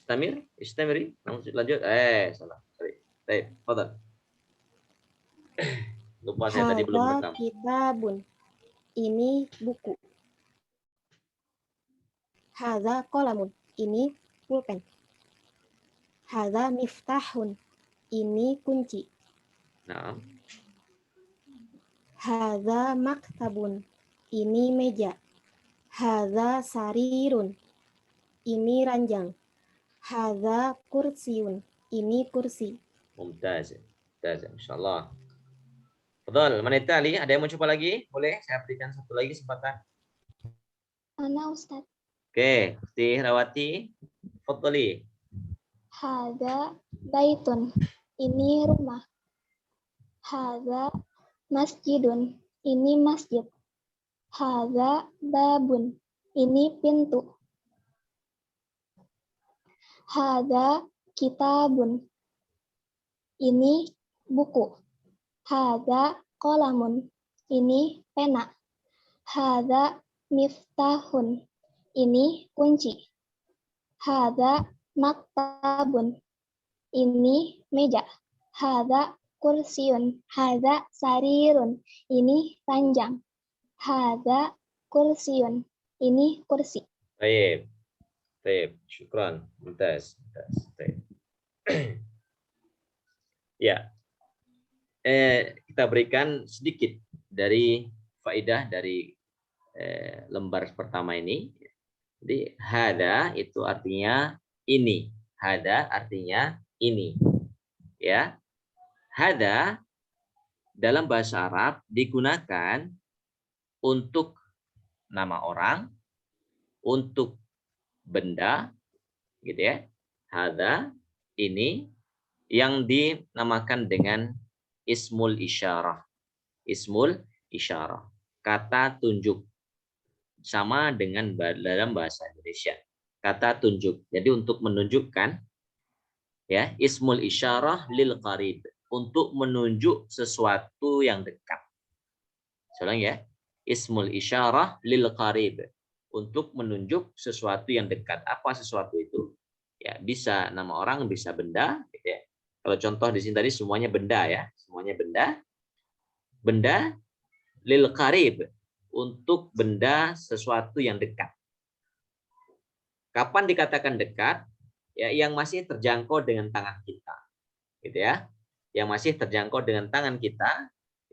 Istamiri. Lanjut. Salah. Sorry. Baik, fadhal. Lupa saya tadi belum Hadza rekam. kitabun. Ini buku. Hadza qalamun. Ini pulpen. Hadza miftahun. Ini kunci. Nah, Hadza maktabun. Ini meja. Hadza sarirun. Ini ranjang. Hadza kursiun. Ini kursi. mumtaz. Mumtaz, insyaallah. Fadhal, man tali? Ada yang mau coba lagi? Boleh saya berikan satu lagi kesempatan. Ana Ustaz. Oke, Rawati. Fadhali. Hadza baitun. Ini rumah. Hadza masjidun. Ini masjid. Hadza babun. Ini pintu. Hadza kitabun. Ini buku. Hadza qalamun. Ini pena. Hadza miftahun. Ini kunci. Hadza maktabun. Ini meja. Hadza kursiun. Hadza sarirun. Ini ranjang. Hadza kursiun. Ini kursi. Baik. Baik, syukran. Mumtaz. Baik. Ya. Kita berikan sedikit dari faedah dari lembar pertama ini. Jadi hada itu artinya ini. Hada artinya ini. Ya. Hada dalam bahasa Arab digunakan untuk nama orang, untuk benda, gitu ya. Hada ini yang dinamakan dengan ismul isyarah. Ismul isyarah. Kata tunjuk. Sama dengan dalam bahasa Indonesia. Kata tunjuk. Jadi untuk menunjukkan, ya, ismul isyarah lil qarib. Untuk menunjuk sesuatu yang dekat. Soalnya ya, ismul isyarah lil qarib. Untuk menunjuk sesuatu yang dekat. Apa sesuatu itu? Ya, bisa nama orang, bisa benda, gitu ya. Kalau contoh di sini tadi semuanya benda ya, semuanya benda. Benda lil qarib, untuk benda sesuatu yang dekat. Kapan dikatakan dekat? Ya, yang masih terjangkau dengan tangan kita. Gitu ya. Yang masih terjangkau dengan tangan kita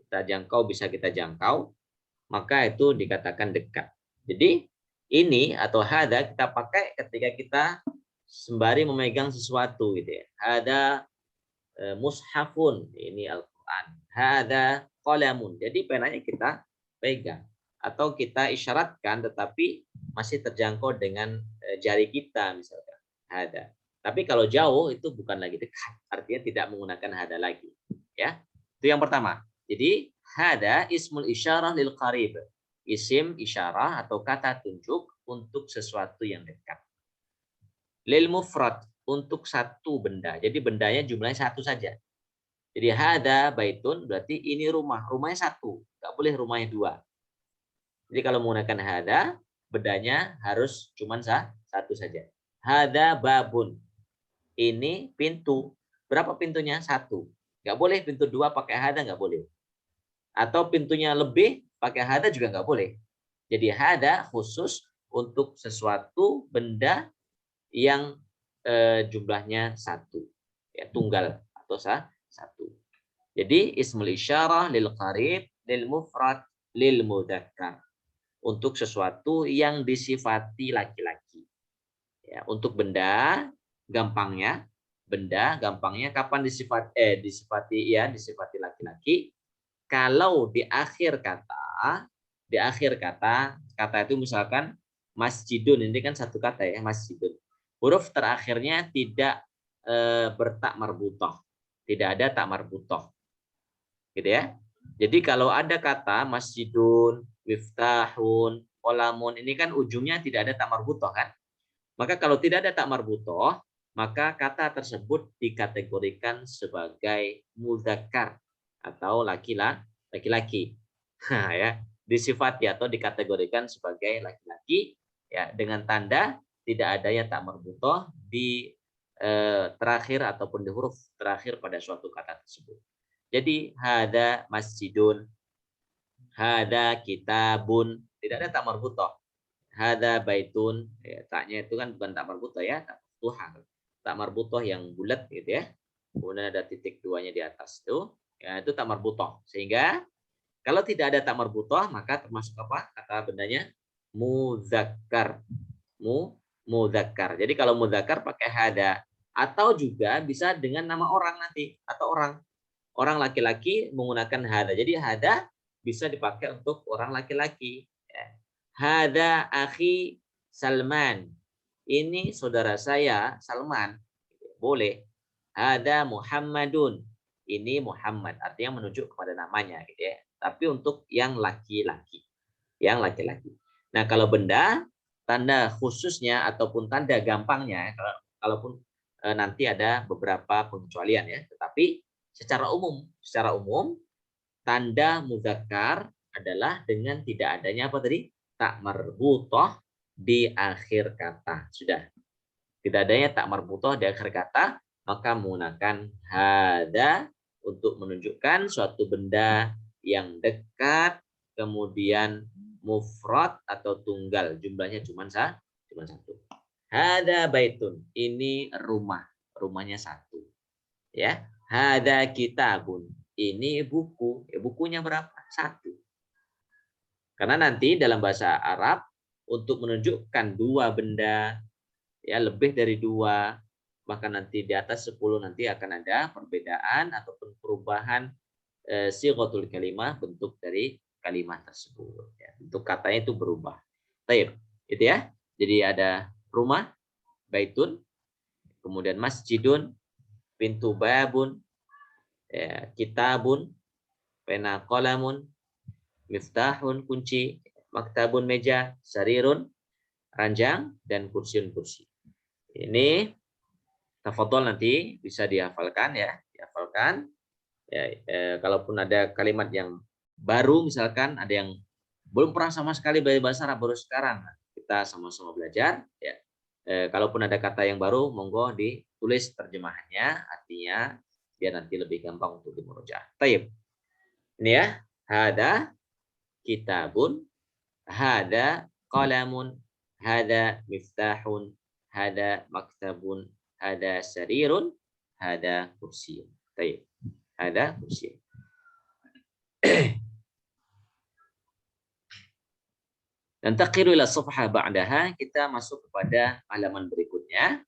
jangkau, bisa kita jangkau, maka itu dikatakan dekat. Jadi ini atau hada kita pakai ketika kita sembari memegang sesuatu gitu ya. Hada mushafun, ini Al-Qur'an. Hada qalamun. Jadi penanya kita pegang atau kita isyaratkan tetapi masih terjangkau dengan jari kita misalkan. Hada. Tapi kalau jauh itu bukan lagi dekat, artinya tidak menggunakan hada lagi. Ya. Itu yang pertama. Jadi hada ismul isyarah lil qarib. Isim isyarah atau kata tunjuk untuk sesuatu yang dekat. Lil mufrad, untuk satu benda. Jadi bendanya jumlahnya satu saja. Jadi hada baitun berarti ini rumah. Rumahnya satu. Nggak boleh rumahnya dua. Jadi kalau menggunakan hada, bendanya harus cuma satu saja. Hada babun. Ini pintu. Berapa pintunya? Satu. Nggak boleh pintu dua pakai hada, nggak boleh. Atau pintunya lebih pakai hada juga nggak boleh. Jadi hada khusus untuk sesuatu benda yang jumlahnya satu, ya, tunggal atau satu. Jadi ismul isyarah lil qarib, lil mufrad, lil mudzakkar, untuk sesuatu yang disifati laki-laki. Ya, untuk benda gampangnya kapan disifati laki-laki kalau di akhir kata itu misalkan masjidun, ini kan satu kata ya, masjidun. Huruf terakhirnya tidak bertak marbutoh. Tidak ada tak marbutoh. Gitu ya. Jadi kalau ada kata masjidun, wiftahun, qalamun, ini kan ujungnya tidak ada tak marbutoh kan? Maka kalau tidak ada tak marbutoh, maka kata tersebut dikategorikan sebagai mudzakkar atau laki-laki. Ya, disifati atau dikategorikan sebagai laki-laki ya, dengan tanda tidak adanya tak marbutoh di terakhir ataupun di huruf terakhir pada suatu kata tersebut. Jadi hada masjidun, hada kitabun, tidak ada tak marbutoh. Hada baitun, ya, taknya itu kan bukan tak marbutoh ya, tak marbutoh. Tak marbutoh yang bulat gitu ya. Kemudian ada titik duanya di atas itu, ya itu tak marbutoh. Sehingga kalau tidak ada tak marbutoh, maka termasuk apa? Kata bendanya muzakkar. Muzakkar. Jadi kalau muzakkar pakai hada, atau juga bisa dengan nama orang nanti, atau orang laki-laki menggunakan hada. Jadi hada bisa dipakai untuk orang laki-laki. Hada akhi Salman. Ini saudara saya Salman. Boleh. Hada Muhammadun. Ini Muhammad. Artinya menunjuk kepada namanya gitu ya. Tapi untuk yang laki-laki. Yang laki-laki. Nah, kalau benda, tanda khususnya ataupun tanda gampangnya, kalaupun nanti ada beberapa pengecualian ya. Tetapi secara umum tanda muzakkar adalah dengan tidak adanya apa tadi? Tak marbutoh di akhir kata. Sudah. Tidak adanya tak marbutoh di akhir kata, maka menggunakan hada untuk menunjukkan suatu benda yang dekat, kemudian mufrad atau tunggal, jumlahnya cuma satu. Hada baitun, ini rumah, rumahnya satu. Ya, hada kitabun, ini buku, ya, bukunya berapa? Satu. Karena nanti dalam bahasa Arab untuk menunjukkan dua benda, ya lebih dari dua, maka nanti di atas 10 nanti akan ada perbedaan ataupun perubahan sighatul kalimah, bentuk dari kalimat tersebut. Ya, bentuk katanya itu berubah. Taib, itu ya. Jadi ada rumah, baitun, kemudian masjidun, pintu babun, ya, kitabun, pena qalamun, miftahun kunci, maktabun meja, sarirun ranjang, dan kursiun kursi. Ini tafadhol nanti bisa dihafalkan ya, dihafalkan. Ya, kalaupun ada kalimat yang baru, misalkan ada yang belum pernah sama sekali belajar bahasa Arab, baru sekarang kita sama-sama belajar ya. Kalaupun ada kata yang baru, monggo ditulis terjemahannya, artinya biar nanti lebih gampang untuk dimurojaah. Taib. Ini ya, hada kitabun, hada qalamun, hada miftahun, hada maktabun, hada sarirun, hada kursiun. Taib. Hada kursiun. Dan taqiru ila safhah ba'daha, kita masuk kepada halaman berikutnya.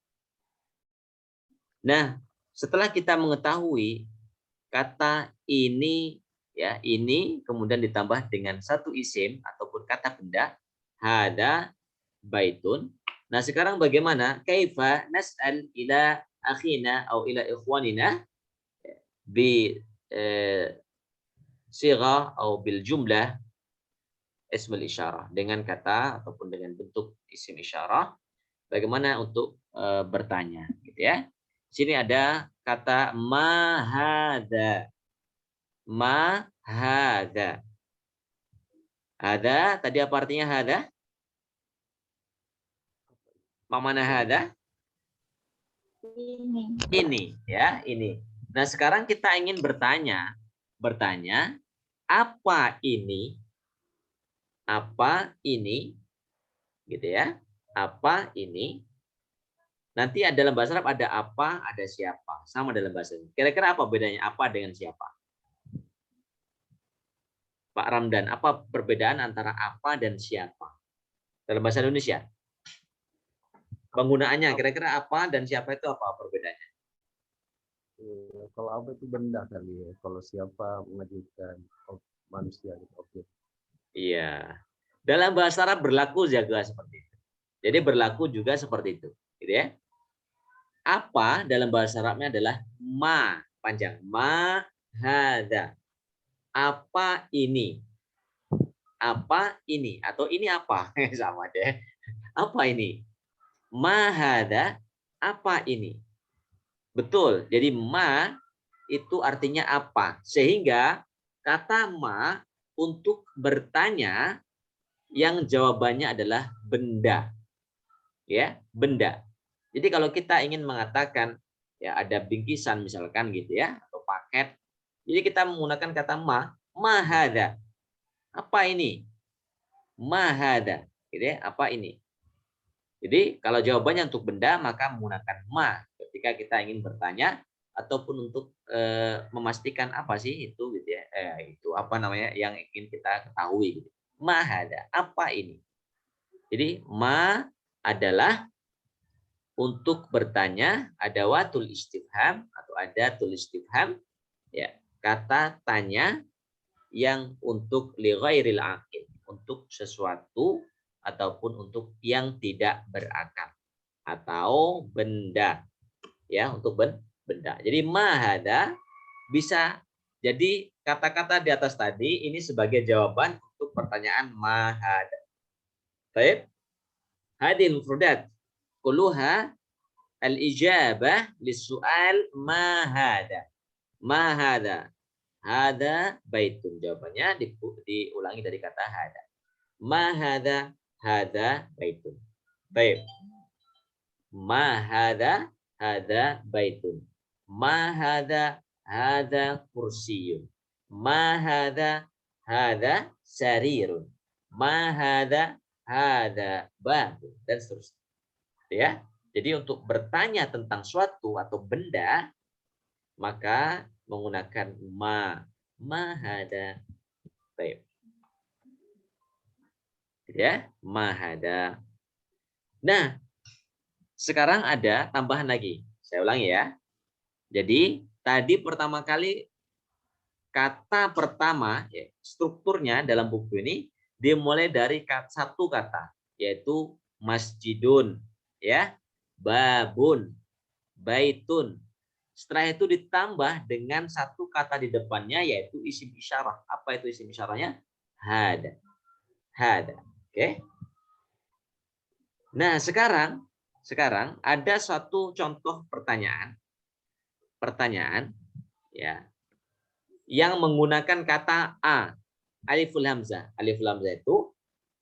Nah, setelah kita mengetahui kata ini ya, ini kemudian ditambah dengan satu isim ataupun kata benda, hada baitun. Nah, sekarang bagaimana? Kaifa nas'al ila akhina atau ila ikhwanina bi sigha atau bil jumlah ismul isyarah, dengan kata ataupun dengan bentuk isim isyarah, bagaimana untuk bertanya gitu ya. Sini ada kata mahada. Mahada. Ada tadi apa artinya hada? Mana hada? Ini ya, ini. Nah, sekarang kita ingin bertanya apa ini? Apa ini? Gitu ya. Apa ini? Nanti dalam bahasa Arab ada apa, ada siapa. Sama dalam bahasa ini. Kira-kira apa bedanya apa dengan siapa? Pak Ramdan, apa perbedaan antara apa dan siapa? Dalam bahasa Indonesia. Penggunaannya kira-kira apa dan siapa itu apa perbedaannya? Kalau apa itu benda kali ya. Kalau siapa mengajukan manusia gitu, objek. Iya. Dalam bahasa Arab berlaku juga seperti itu. Jadi berlaku juga seperti itu, gitu ya. Apa dalam bahasa Arabnya adalah ma, panjang. Ma hada. Apa ini? Apa ini? Atau ini apa? Sama deh. Apa ini? Ma hada. Apa ini? Betul. Jadi ma itu artinya apa? Sehingga kata ma untuk bertanya yang jawabannya adalah benda. Ya, benda. Jadi kalau kita ingin mengatakan ya ada bingkisan misalkan gitu ya, atau paket, jadi kita menggunakan kata ma hada. Apa ini? Ma hada. Gitu ya, apa ini? Jadi kalau jawabannya untuk benda maka menggunakan ma ketika kita ingin bertanya ataupun untuk memastikan apa sih itu gitu ya. Itu apa namanya yang ingin kita ketahui gitu. Ma hada, apa ini? Jadi ma adalah untuk bertanya, ada watul istifham atau ada tulis istifham ya, kata tanya yang untuk li ghairil aqil, untuk sesuatu ataupun untuk yang tidak berakal atau benda ya, untuk benda. Jadi mahada bisa jadi kata-kata di atas tadi ini sebagai jawaban untuk pertanyaan mahada. Baik. Hadil mufradat kulluha al-ijabah lis-su'al mahada. Mahada. Hada baitun. Jawabannya diulangi dari kata hada. Ma hada baitun. Baik. Ma hada baitun. Ma hada kursiyun. Ma hada sarirun. Ma hada babun, dan seterusnya. Ya. Jadi untuk bertanya tentang suatu atau benda maka menggunakan ma hada. Baik. Ya, mahada. Nah, sekarang ada tambahan lagi. Saya ulangi ya. Jadi, tadi pertama kali kata pertama, ya, strukturnya dalam buku ini dimulai dari satu kata, yaitu masjidun, ya, babun, baitun. Setelah itu ditambah dengan satu kata di depannya, yaitu isim isyarah. Apa itu isim isyarahnya? Hada. Hada. Oke. Nah, sekarang ada suatu contoh pertanyaan ya yang menggunakan kata a, aliful hamzah. Aliful hamzah itu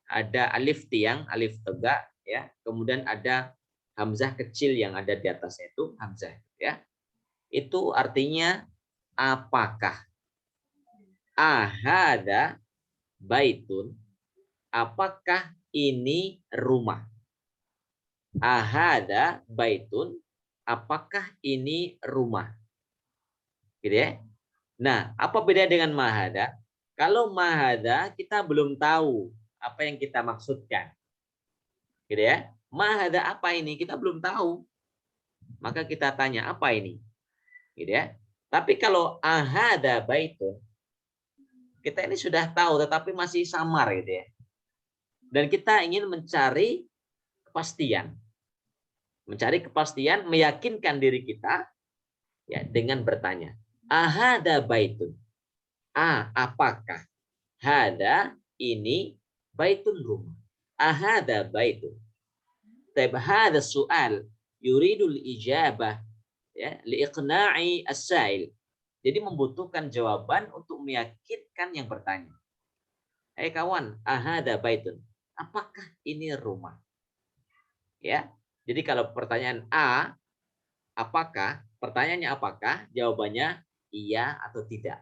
ada alif tiang, alif tegak ya. Kemudian ada hamzah kecil yang ada di atasnya itu hamzah ya. Itu artinya apakah? Ahada baitun. Apakah ini rumah? Ahada baitun, apakah ini rumah? Gitu ya. Nah, apa beda dengan mahada? Kalau mahada kita belum tahu apa yang kita maksudkan. Gitu ya. Mahada apa ini? Kita belum tahu. Maka kita tanya apa ini? Gitu ya. Tapi kalau ahada baitun, kita ini sudah tahu tetapi masih samar gitu ya. Dan kita ingin mencari kepastian. Mencari kepastian, meyakinkan diri kita ya dengan bertanya. Ahada baitun. Apakah? Hada ini baitun rumah. Ahada baitun. Tab hada soal yuridul ijabah ya liiqna'i as-sa'il. Jadi membutuhkan jawaban untuk meyakinkan yang bertanya. Hai kawan, ahada baitun. Apakah ini rumah? Ya. Jadi kalau pertanyaan A, apakah? Pertanyaannya apakah? Jawabannya iya atau tidak.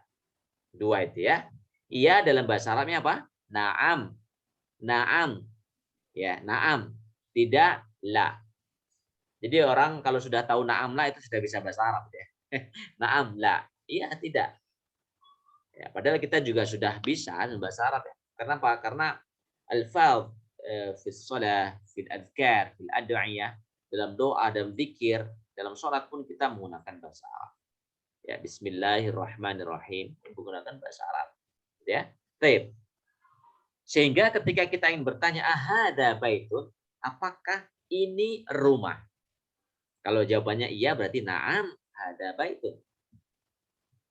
Dua itu ya. Iya dalam bahasa Arabnya apa? Naam. Naam. Ya, naam. Tidak la. Jadi orang kalau sudah tahu naam la itu sudah bisa bahasa Arab ya. Naam la. Iya tidak. Ya, padahal kita juga sudah bisa bahasa Arab ya. Kenapa? Karena al-fadh fi shalah, fi adhkar, fi ad'iyah, dalam doa, dalam zikir, dalam sholat pun kita menggunakan bahasa Arab. Ya, bismillahirrahmanirrahim, menggunakan bahasa Arab. Ya. Baik. Sehingga ketika kita ingin bertanya ahada baitun, apakah ini rumah? Kalau jawabannya iya berarti na'am, hada baitun.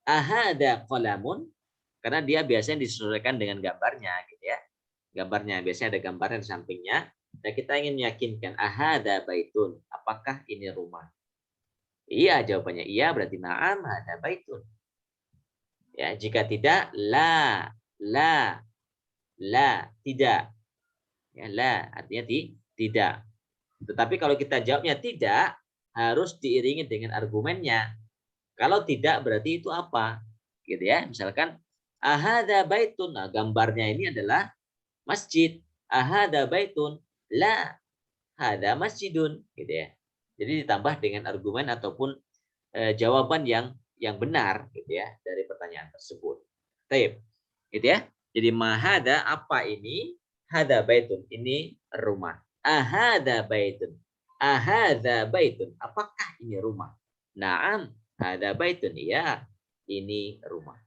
Ahada qalamun, karena dia biasanya disesuaikan dengan gambarnya gitu ya. Gambarnya biasanya ada gambarnya di sampingnya. Dan kita ingin meyakinkan ahada baitun, apakah ini rumah? Iya, jawabannya iya berarti na'am hada baitun. Ya, jika tidak la tidak. Ya, la artinya tidak. Tetapi kalau kita jawabnya tidak, harus diiringi dengan argumennya. Kalau tidak berarti itu apa? Gitu ya. Misalkan ahada baitun. Nah, gambarnya ini adalah masjid. Ahada baitun. La hada masjidun, gitu ya. Jadi ditambah dengan argumen ataupun jawaban yang benar, gitu ya, dari pertanyaan tersebut. Baik, gitu ya. Jadi mahada apa ini? Hada baitun, ini rumah. Ahada baitun. Ahada baitun. Apakah ini rumah? Naam, hada baitun. Ya, ini rumah.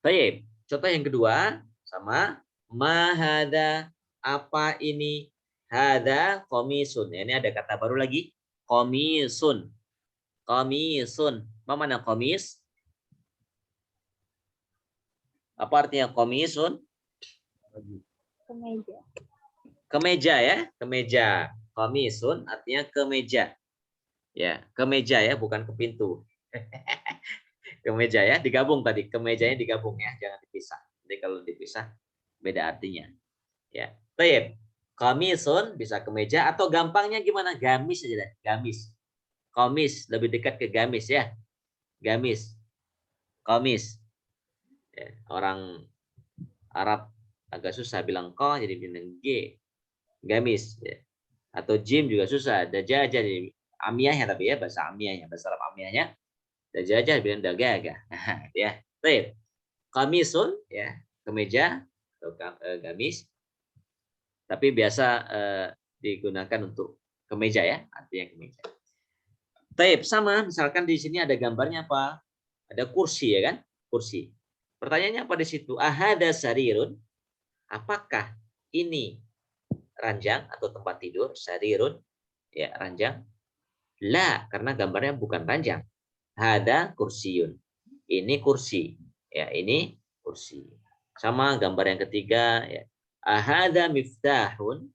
Baik, contoh yang kedua sama mahada apa ini? Hada komisun. Ini ada kata baru lagi. Komisun. Komisun. Apa mana komis? Apa artinya komisun? Kemeja. Kemeja ya, kemeja. Komisun artinya kemeja. Ya, kemeja ya, bukan ke pintu. Kemeja ya, digabung tadi. Kemejanya digabung ya, jangan dipisah. Jadi kalau dipisah beda artinya. Ya. Baik. Komisun bisa kemeja atau gampangnya gimana? Gamis aja deh, gamis. Komis lebih dekat ke gamis ya. Gamis. Komis. Ya, orang Arab agak susah bilang ko jadi bilang g. Gamis ya. Atau jim juga susah. Daja jadi amiyah ya, tapi ya bahasa amiyahnya, bahasa Arab amiyahnya. Daja bilang dagaga. Ya. Baik. Komisun ya, kemeja atau gamis. Tapi biasa digunakan untuk kemeja ya, artinya kemeja. Taib sama, misalkan di sini ada gambarnya apa? Ada kursi ya kan? Kursi. Pertanyaannya apa di situ? Ahada sarirun. Apakah ini ranjang atau tempat tidur? Sarirun, ya ranjang. La, karena gambarnya bukan ranjang. Hada kursiun. Ini kursi. Ya, ini kursi. Sama gambar yang ketiga ya. Ahada miftahun.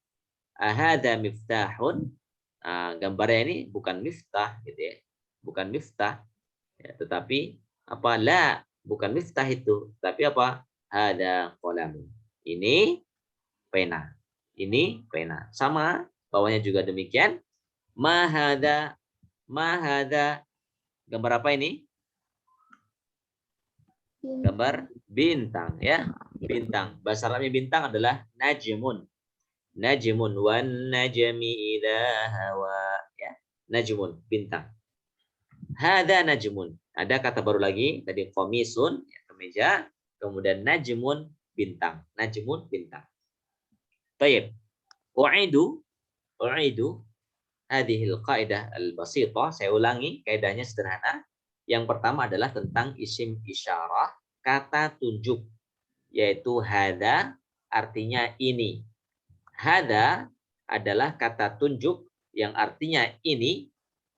Ahada miftahun. Nah, gambarnya ini bukan miftah gitu ya. Bukan miftah ya, tetapi apa? La, bukan miftah itu, tapi apa? Hada qalam. Ini pena. Ini pena. Sama bawahnya juga demikian. Mahada mahada gambar apa ini? Gambar bintang ya. Bintang. Bahasa Arabnya bintang adalah najmun. Najmun wan najmi idza hawa ya. Najmun bintang. Hada najmun. Ada kata baru lagi tadi komisun ya, kemeja, kemudian najmun bintang. Najmun bintang. Baik. U'idu hadhil qaidah al-basithah. Saya ulangi kaidahnya sederhana. Yang pertama adalah tentang isim isyarah, kata tunjuk, yaitu hada artinya ini. Hada adalah kata tunjuk yang artinya ini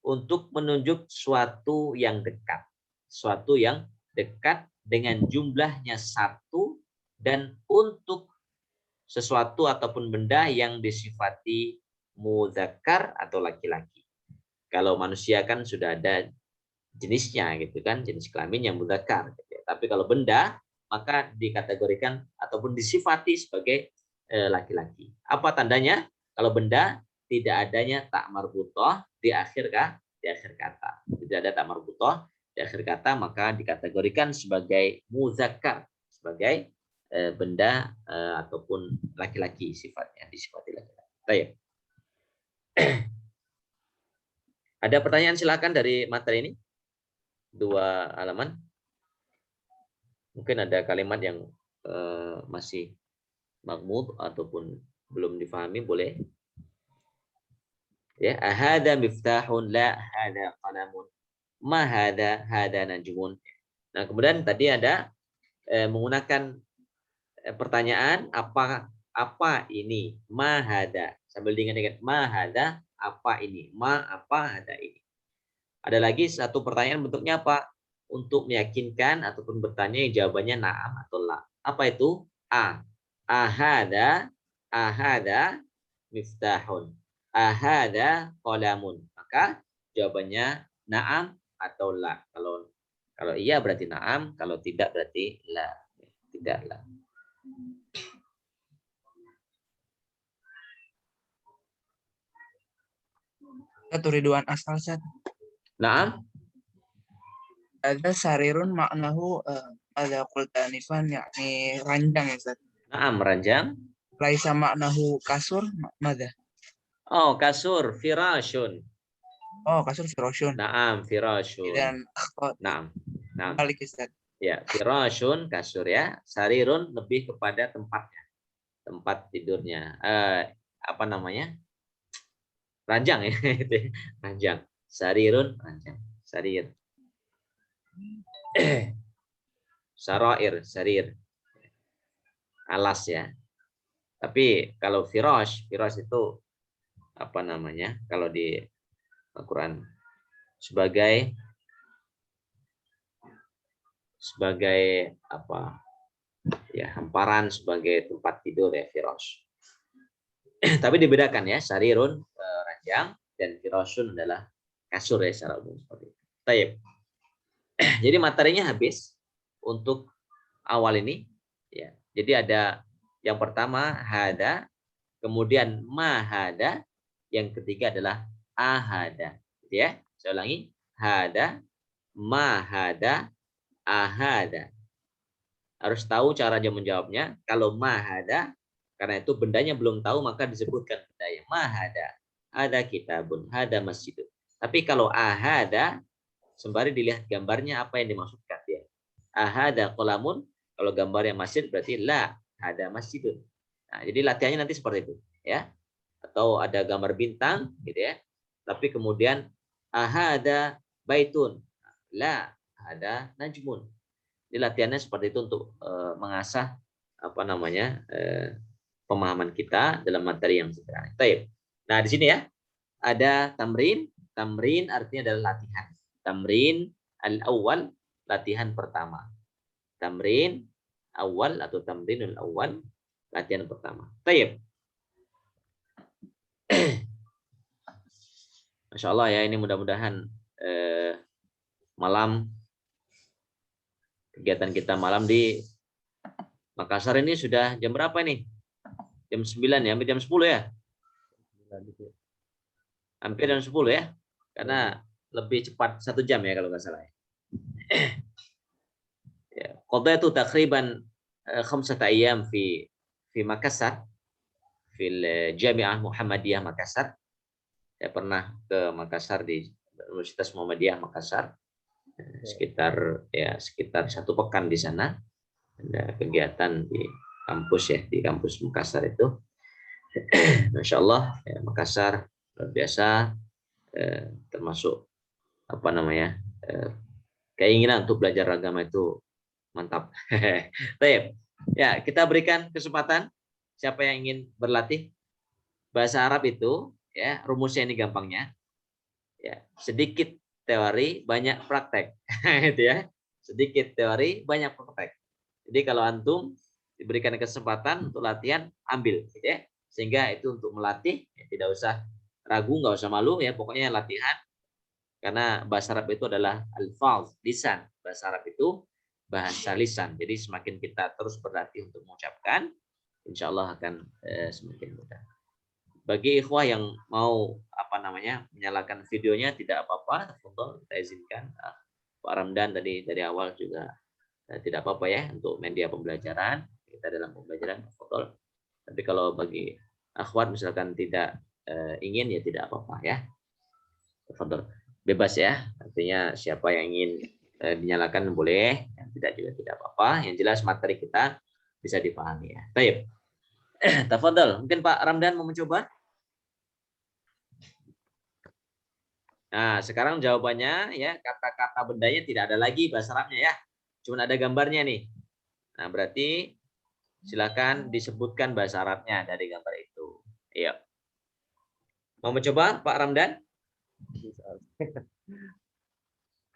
untuk menunjuk suatu yang dekat. Suatu yang dekat dengan jumlahnya satu dan untuk sesuatu ataupun benda yang disifati mudzakkar atau laki-laki. Kalau manusia kan sudah ada jenisnya gitu kan, jenis kelamin yang mudzakkar. Gitu. Tapi kalau benda maka dikategorikan ataupun disifati sebagai laki-laki. Apa tandanya? Kalau benda tidak adanya tak marbutoh di akhir kata. Tidak ada tak marbutoh di akhir kata, maka dikategorikan sebagai muzakkar, sebagai benda ataupun laki-laki sifatnya, disifati laki-laki. Baik. Ada pertanyaan silakan dari materi ini. 2 halaman. Mungkin ada kalimat yang masih maghmud ataupun belum difahami, boleh. Ya, hada miftahun, la hada qalamun. Ma hada najmun. Nah, kemudian tadi ada menggunakan pertanyaan apa ini? Ma hada. Sambil diingat-ingat, ma hada apa ini? Ma apa hada ini? Ada lagi satu pertanyaan bentuknya apa? Untuk meyakinkan ataupun bertanya yang jawabannya na'am atau la. Apa itu? A. Ahada miftahun. Ahada qalamun. Maka jawabannya na'am atau la. Kalau iya berarti na'am, kalau tidak berarti la. Tidak la. Ridwan asal Ustaz. Naam. Ada sarirun maknahu ada qulta anifan yakni ranjang ya Ustaz. Naam, ranjang. Laisa maknahu kasur mada. Oh, kasur, firashun. Oh, kasur firosyun. Naam, firashun. Dan akhwat Naam. Naam. balik Ustaz. Ya, firashun, kasur ya. Sarirun lebih kepada tempatnya. Tempat tidurnya. Apa namanya? Ranjang ya. Ranjang. Sarirun, ranjang. Sarir. Sarair, sarir. Alas ya. Tapi kalau firash itu apa namanya? Kalau di Al-Quran sebagai apa? Ya, hamparan sebagai tempat tidur ya, firash. Tapi dibedakan ya, sarirun ranjang dan firashun adalah kasur ya secara umum seperti itu. Baik. Jadi materinya habis untuk awal ini ya. Jadi ada yang pertama hada, kemudian mahada, yang ketiga adalah ahada. Gitu ya. Saya ulangi, hada, mahada, ahada. Harus tahu cara dia menjawabnya. Kalau mahada, karena itu bendanya belum tahu maka disebutkan bendanya. Mahada, ada kitabun, ada masjid. Tapi kalau ahada, sembari dilihat gambarnya apa yang dimaksudkan dia. Ahada qolamun, kalau gambarnya masjid berarti la ada masjidun. Nah, jadi latihannya nanti seperti itu, ya. Atau ada gambar bintang, gitu ya. Tapi kemudian ahada baitun, la ada najmun. Jadi latihannya seperti itu untuk mengasah apa namanya pemahaman kita dalam materi yang sederhana. Baik. Nah di sini ya ada tamrin. Tamrin artinya adalah latihan. Tamrin al-awwal, latihan pertama. Tamrin awal atau tamrinul awal, latihan pertama. Baik. Masya Allah ya, ini mudah-mudahan malam kegiatan kita malam di Makassar ini sudah jam berapa nih? Jam 9 ya, sampai jam 10 ya? Hampir jam 10 ya? Karena lebih cepat 1 jam ya kalau nggak salah ya. Qadaitu takriban 5 ayyam fi Makassar, fil Jami'ah Muhammadiyah Makassar. Saya pernah ke Makassar di Universitas Muhammadiyah Makassar. Sekitar 1 pekan di sana. Ada kegiatan di kampus ya, di kampus Makassar itu. Masya Allah, ya, Makassar luar biasa, termasuk apa namanya keinginan untuk belajar agama itu mantap. Baik, ya kita berikan kesempatan siapa yang ingin berlatih bahasa Arab itu, ya rumusnya ini gampangnya, ya sedikit teori banyak praktek, gitu ya, sedikit teori banyak praktek. Jadi kalau antum diberikan kesempatan untuk latihan, ambil, gitu ya. Sehingga itu untuk melatih, ya, tidak usah ragu, nggak usah malu, ya pokoknya latihan. Karena bahasa Arab itu adalah alfaz, lisan. Bahasa Arab itu bahasa lisan. Jadi semakin kita terus berlatih untuk mengucapkan, insya Allah akan semakin mudah. Bagi ikhwah yang mau menyalakan videonya tidak apa-apa, kita izinkan. Pak Ramdan tadi dari awal juga tidak apa-apa ya untuk media pembelajaran, kita dalam pembelajaran foto. Tapi kalau bagi akhwat misalkan tidak ingin, ya tidak apa-apa ya. Foto bebas ya, artinya siapa yang ingin dinyalakan boleh, yang tidak juga tidak apa-apa. Yang jelas materi kita bisa dipahami ya. Baik. Tafadhol, mungkin Pak Ramdan mau mencoba? Nah, sekarang jawabannya ya, kata-kata bendanya tidak ada lagi bahasa Arabnya ya. Cuma ada gambarnya nih. Nah, berarti silakan disebutkan bahasa Arabnya dari gambar itu. Iya. Mau mencoba Pak Ramdan?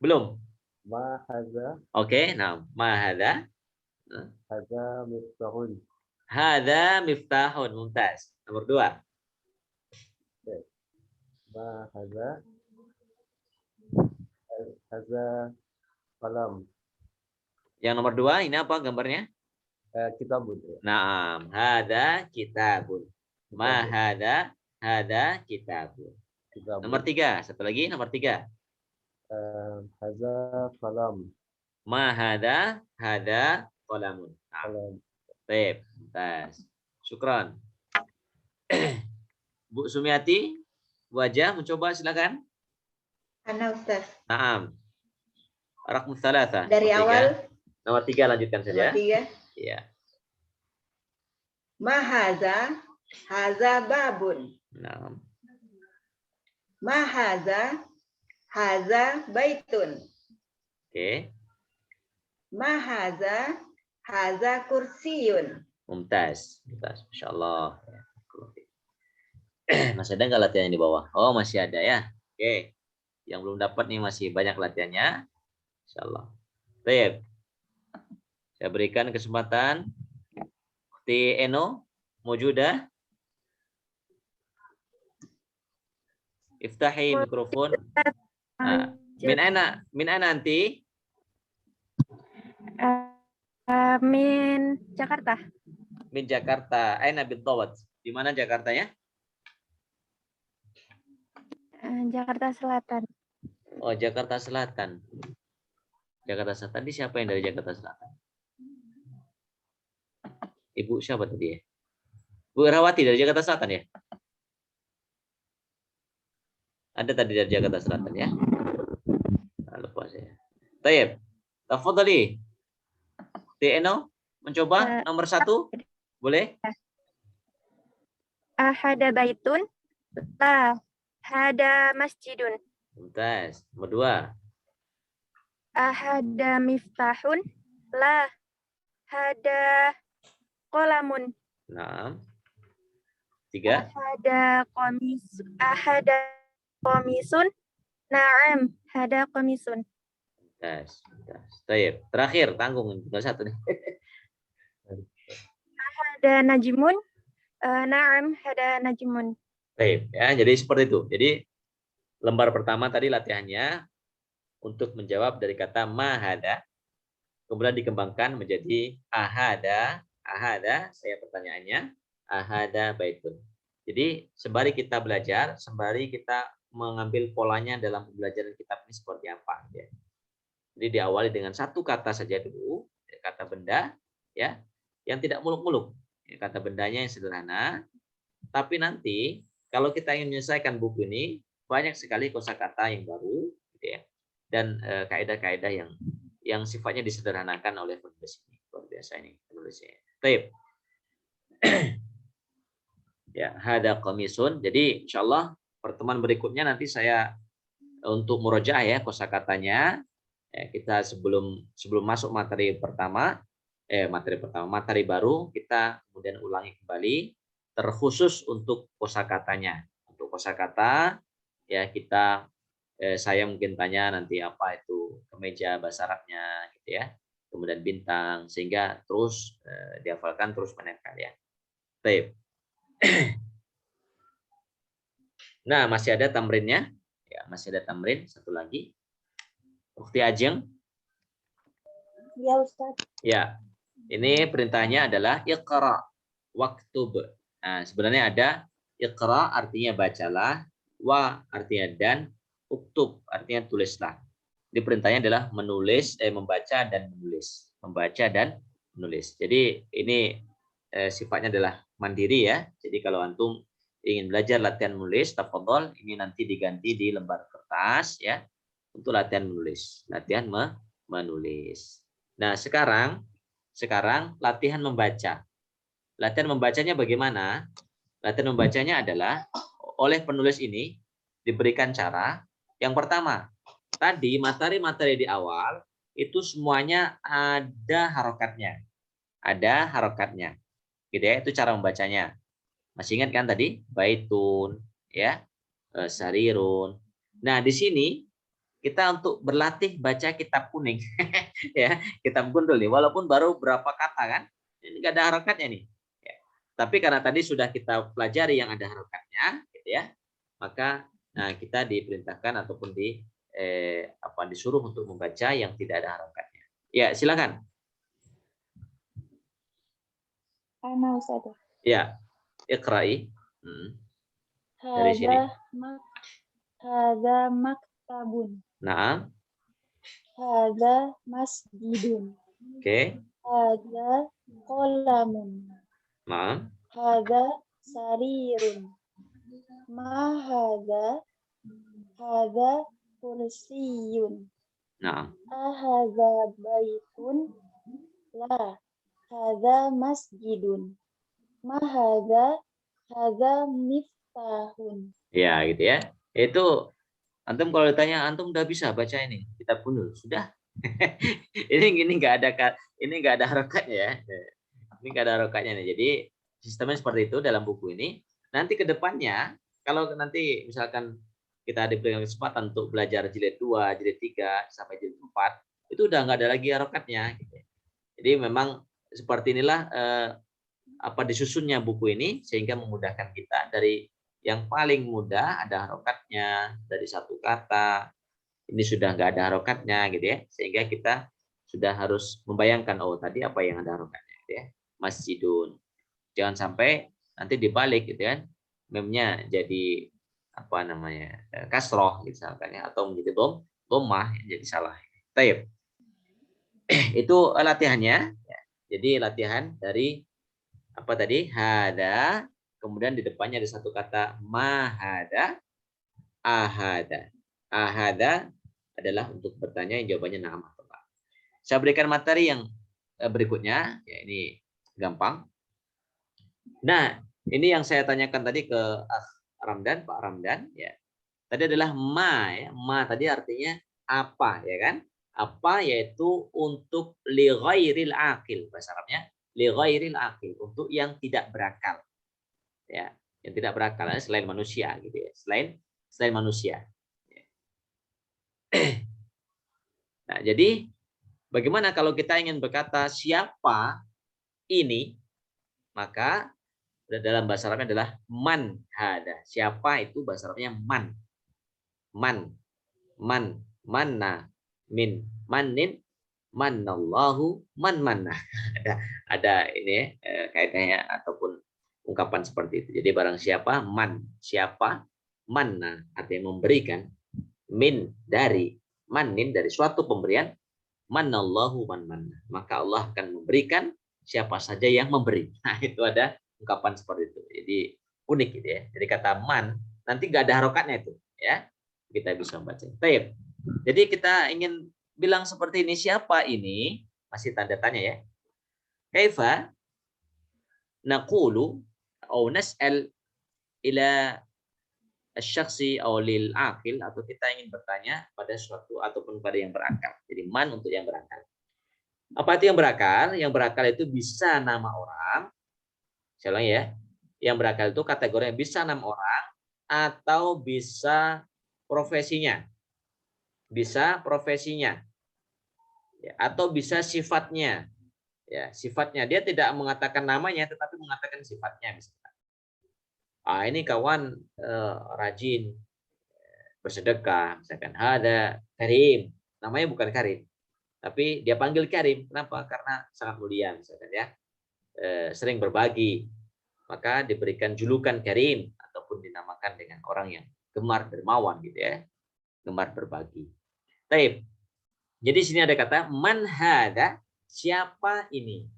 Belum? Mahadha. Oke, nah, mahadha. Hadha miftahun. Hadha miftahun, mumtaz. Nomor 2. Mahadha. Hadha qalam. Yang nomor 2 ini apa gambarnya? Kitabun. Naam, hadha kitabun. Mahadha, hadha kitabun. kitabun. Nomor 3, satu lagi nomor 3. Hadza qalam. Ma hada qalamun. Nah, Qalam. baik, mumtaz. Syukran. Bu Sumiati, Bu Aja mencoba silakan. Ana Ustaz. Naam. Raqam 3. Dari awal Nomor 3 lanjutkan saja. nomor 3. Iya. Ma haza babun. Naam. Ma haza baitun. Oke. Ma haza kursiyun. Mumtaz. Mumtaz. Masyaallah. Masih ada nggak latihan di bawah? Oh, masih ada ya. Oke. Yang belum dapat nih masih banyak latihannya. Insyaallah. Baik. Saya berikan kesempatan. Ukhti Eno, Mojuda. Iftahi mikrofon. Nah, min aina anti? Min Jakarta. Min Jakarta. Aina bidawat. Di mana Jakartanya? Jakarta Selatan. Oh, Jakarta Selatan. Jakarta Selatan. Ini siapa yang dari Jakarta Selatan? Ibu siapa tadi ya? Bu Rawati dari Jakarta Selatan ya? Ada tadi dari Jakarta Selatan ya? Nah, lupa saya. Tayyib. Tafadhali. Tieno mencoba nomor 1. Boleh? Ahada baitun la hada masjidun. Mumtaz. Nomor 2. Ahada miftahun la hada qalamun. Nah. 3. Ahada komisun na'am hada komisun. Mumtaz. Tayyib. Terakhir tanggung tinggal 1 nih. Hada najmun na'am hada najmun. Baik, ya, jadi seperti itu. Jadi lembar pertama tadi latihannya untuk menjawab dari kata mahada, kemudian dikembangkan menjadi ahada. Ahada, saya pertanyaannya, ahada baitun. Jadi sembari kita belajar, sembari kita mengambil polanya dalam pembelajaran kitab ini seperti apa. Ya. Jadi diawali dengan satu kata saja dulu, kata benda, ya, yang tidak muluk-muluk. Ya, kata bendanya yang sederhana, tapi nanti kalau kita ingin menyelesaikan buku ini, banyak sekali kosakata yang baru, gitu ya, dan kaidah-kaidah yang sifatnya disederhanakan oleh penulis ini. Luar biasa ini penulisnya. Baik. Ya, hada komisun. Jadi insyaallah pertemuan berikutnya nanti saya untuk murojaah ya kosakatanya. Ya, kita sebelum masuk materi baru kita kemudian ulangi kembali terkhusus untuk kosakatanya. Untuk kosakata ya kita saya mungkin tanya nanti apa itu kemeja bahasa Arabnya gitu ya. Kemudian bintang sehingga terus dihafalkan terus menempel ya. Baik. Nah, masih ada tamrinnya. Ya, masih ada tamrin satu lagi. Ukhti Ajeng. Ya Ustaz. Ya. Ini perintahnya adalah iqra waktub. Nah, sebenarnya ada iqra artinya bacalah, wa artinya dan, uktub artinya tulislah. Di perintahnya adalah membaca dan menulis. Membaca dan menulis. Jadi ini sifatnya adalah mandiri ya. Jadi kalau antum ingin belajar latihan menulis, tafadhol ini nanti diganti di lembar kertas ya untuk latihan menulis. Latihan menulis. Nah, sekarang latihan membaca. Latihan membacanya bagaimana? Latihan membacanya adalah oleh penulis ini diberikan cara. Yang pertama, tadi materi-materi di awal itu semuanya ada harokatnya. Ada harokatnya. Gitu ya, itu cara membacanya. Masih ingat kan tadi? Baitun, ya, sarirun. Nah, di sini kita untuk berlatih baca kitab kuning. Ya, kitab gundul nih. Walaupun baru berapa kata kan. Ini nggak ada harokatnya nih. Ya. Tapi karena tadi sudah kita pelajari yang ada harokatnya, gitu ya. Maka kita diperintahkan ataupun disuruh untuk membaca yang tidak ada harokatnya. Ya, silakan. Ana Ustaz. Ya, iqra'i. Dari sini. Hadza maktabun. Naam. Hadza masjidun. Oke. Hadza qalamun. Naam. Hadza sarirun. Ma hadza? Hadza kursiyun. Naam. Ahadza baitun? La. Hadza masjidun. Ma hadza? Hadza miftahun. Ya, gitu ya. Itu antum kalau ditanya antum udah bisa baca ini kitab Bunul, sudah. ini nggak ada harokatnya ya. Ini nggak ada harokatnya nih. Jadi sistemnya seperti itu dalam buku ini. Nanti ke depannya kalau nanti misalkan kita diberikan kesempatan untuk belajar jilid 2, jilid 3 sampai jilid 4, itu udah nggak ada lagi harokatnya gitu. Jadi memang seperti inilah disusunnya buku ini sehingga memudahkan kita dari yang paling mudah ada harokatnya dari satu kata, ini sudah nggak ada harokatnya gitu ya, sehingga kita sudah harus membayangkan oh tadi apa yang ada harokatnya gitu ya, masjidun. Jangan sampai nanti dibalik gitu kan, memnya jadi apa namanya kasroh misalkan ya, atau menjadi dhammah jadi salah. Taib. Itu latihannya. Jadi latihan dari apa tadi hada, kemudian di depannya ada satu kata mahada, ahada. Ahada adalah untuk bertanya yang jawabannya na'am atau la. Saya berikan materi yang berikutnya, ya ini gampang. Nah, ini yang saya tanyakan tadi ke Ramdan, Pak Ramdan, ya. Tadi adalah ma, ya. Ma tadi artinya apa, ya kan? Apa yaitu untuk li ghairil aqil, bahasa Arabnya li ghairil aqil, untuk yang tidak berakal. Ya, yang tidak berakal selain manusia gitu ya. Selain manusia. Nah, jadi bagaimana kalau kita ingin berkata siapa ini, maka dalam bahasa Arabnya adalah man hada. Siapa itu bahasa Arabnya man. Man, manna, min, manin, manallahu, manna. ada ini kaidahnya ataupun ungkapan seperti itu. Jadi barang siapa, man, siapa, manna artinya memberikan, min dari, manin dari suatu pemberian, manallahu manna, maka Allah akan memberikan siapa saja yang memberi. Nah, itu ada ungkapan seperti itu. Jadi unik gitu ya. Jadi kata man nanti nggak ada harokatnya itu ya. Kita bisa membaca. Baik. Jadi kita ingin bilang seperti ini, siapa ini? Masih tanda tanya ya. Kaifa naqulu atau nas'al ila asy-syakhsi atau lil aqil, atau kita ingin bertanya pada suatu ataupun pada yang berakal. Jadi man untuk yang berakal. Apa itu yang berakal? Yang berakal itu bisa nama orang. Saya ulang ya. Yang berakal itu kategorinya bisa nama orang atau bisa profesinya. Bisa profesinya. Ya, atau bisa sifatnya. Ya, sifatnya dia tidak mengatakan namanya tetapi mengatakan sifatnya misalkan. Ini kawan rajin bersedekah misalkan. Ada Karim, namanya bukan Karim. Tapi dia panggil Karim. Kenapa? Karena sangat mulia misalkan ya. Sering berbagi. Maka diberikan julukan Karim ataupun dinamakan dengan orang yang gemar dermawan gitu ya. Gemar berbagi. Taib. Jadi sini ada kata man hada, siapa ini?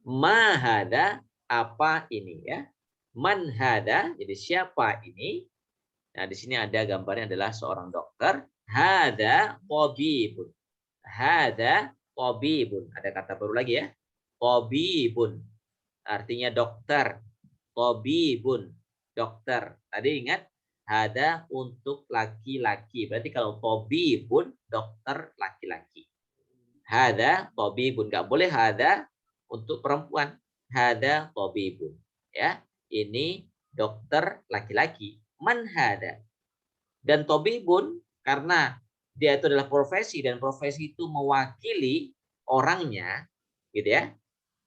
Ma hada, apa ini ya? Man hada, jadi siapa ini? Nah, di sini ada gambarnya adalah seorang dokter. Hada tabibun. Hada tabibun. Ada kata baru lagi ya. Tabibun. Artinya dokter. Tabibun. Dokter. Tadi ingat hada untuk laki-laki. Berarti kalau tabibun dokter laki-laki. Hada tabibun. Enggak boleh hada untuk perempuan. Hada tabibun. Ya. Ini dokter laki-laki. Man hada. Dan tabibun karena dia itu adalah profesi dan profesi itu mewakili orangnya, gitu ya.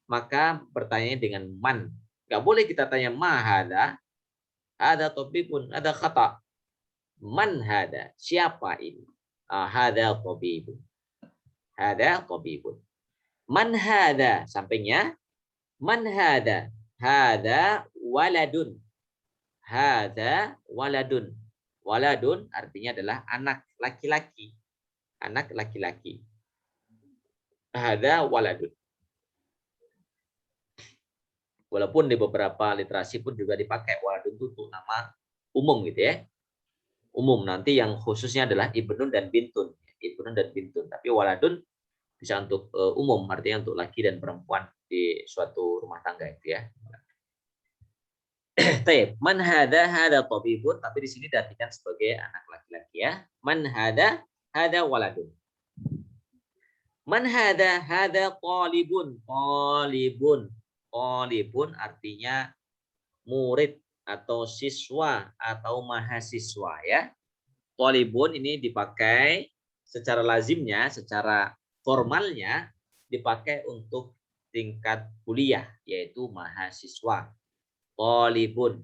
Maka bertanya dengan man. Enggak boleh kita tanya ma hada. Ada tabibun, ada kata. Man hada, siapa ini? Hada tabibun. Hada tabibun. Man hada, sampingnya. Man hada. Hada waladun. Hada waladun. Waladun artinya adalah anak laki-laki. Anak laki-laki. Hada waladun. Walaupun di beberapa literasi pun juga dipakai waladun itu untuk nama umum gitu ya. Umum, nanti yang khususnya adalah ibnun dan bintun. Ibnun dan bintun. Tapi waladun bisa untuk umum, artinya untuk laki dan perempuan di suatu rumah tangga itu ya. Taib, man hada tabibun, tapi di sini diartikan sebagai anak laki-laki ya. Man hada waladun. Man hada talibun. Talibun artinya murid atau siswa atau mahasiswa ya. Talibun ini dipakai secara lazimnya, secara formalnya dipakai untuk tingkat kuliah yaitu mahasiswa. Talibun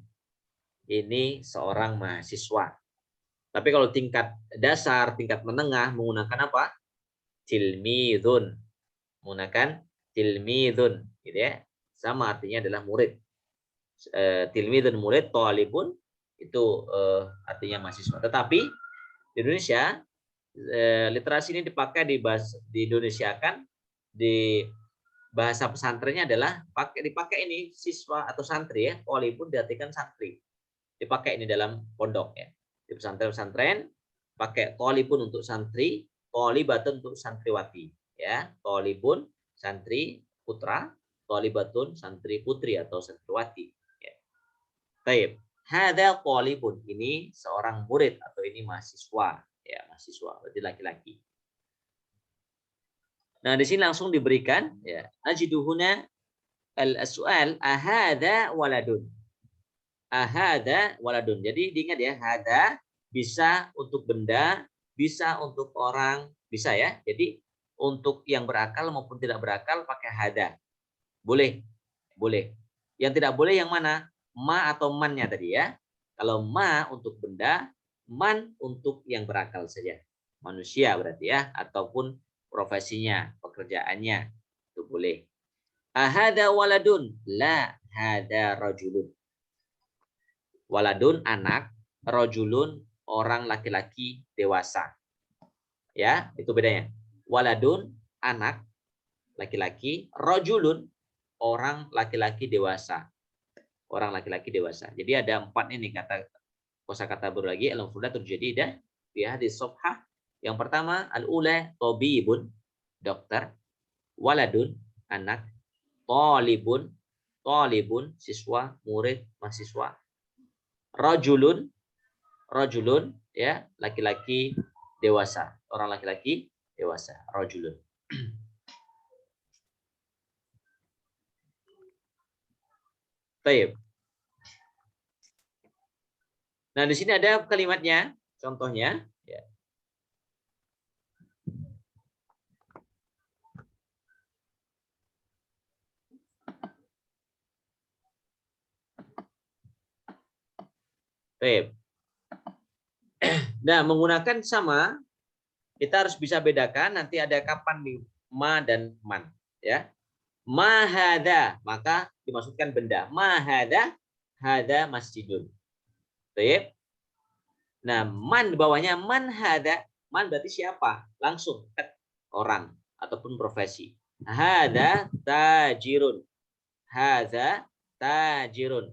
ini seorang mahasiswa. Tapi kalau tingkat dasar, tingkat menengah menggunakan apa? Tilmidun. Menggunakan tilmidun gitu ya. Sama artinya adalah murid. Tilmidun murid, talibun itu artinya mahasiswa. Tetapi di Indonesia literasi ini dipakai di Indonesia kan di bahasa pesantrennya adalah dipakai ini siswa atau santri ya. Talibun diartikan santri. Dipakai ini dalam pondok ya. Di pesantren pakai talibun untuk santri, talibatun untuk santriwati ya. Talibun santri putra, talibatun santri putri atau santriwati ya. Baik. Hada talibun, ini seorang murid atau ini mahasiswa ya, mahasiswa berarti laki-laki. Nah, di sini langsung diberikan ya, ajiduhuna al-su'al ahada waladun. Ahada waladun. Jadi diingat ya, hada bisa untuk benda, bisa untuk orang, bisa ya. Jadi untuk yang berakal maupun tidak berakal pakai hada. Boleh. Boleh. Yang tidak boleh yang mana? Ma atau mannya tadi ya. Kalau ma untuk benda, man untuk yang berakal saja. Manusia berarti ya, ataupun profesinya, pekerjaannya, itu boleh. Ahada waladun, la hada rajulun. Waladun anak, rajulun orang laki-laki dewasa. Ya, itu bedanya. Waladun anak laki-laki, rajulun orang laki-laki dewasa. Orang laki-laki dewasa. Jadi ada 4 ini kosakata baru lagi al-mufradat terjadi di hadis sofhah. Yang pertama al-ula tabibun, dokter, waladun anak, talibun siswa, murid, mahasiswa, rajulun ya, laki-laki dewasa, orang laki-laki dewasa, rajulun. Baik. Nah, di sini ada kalimatnya, contohnya ya. Baik. Nah, menggunakan sama kita harus bisa bedakan nanti ada kapan nih ma dan man ya. Mahada, maka dimaksudkan benda. Mahada, hada masjidun. Baik. Nah, man bawahnya man hada. Man berarti siapa? Langsung orang ataupun profesi. Hada tajirun. Hada tajirun.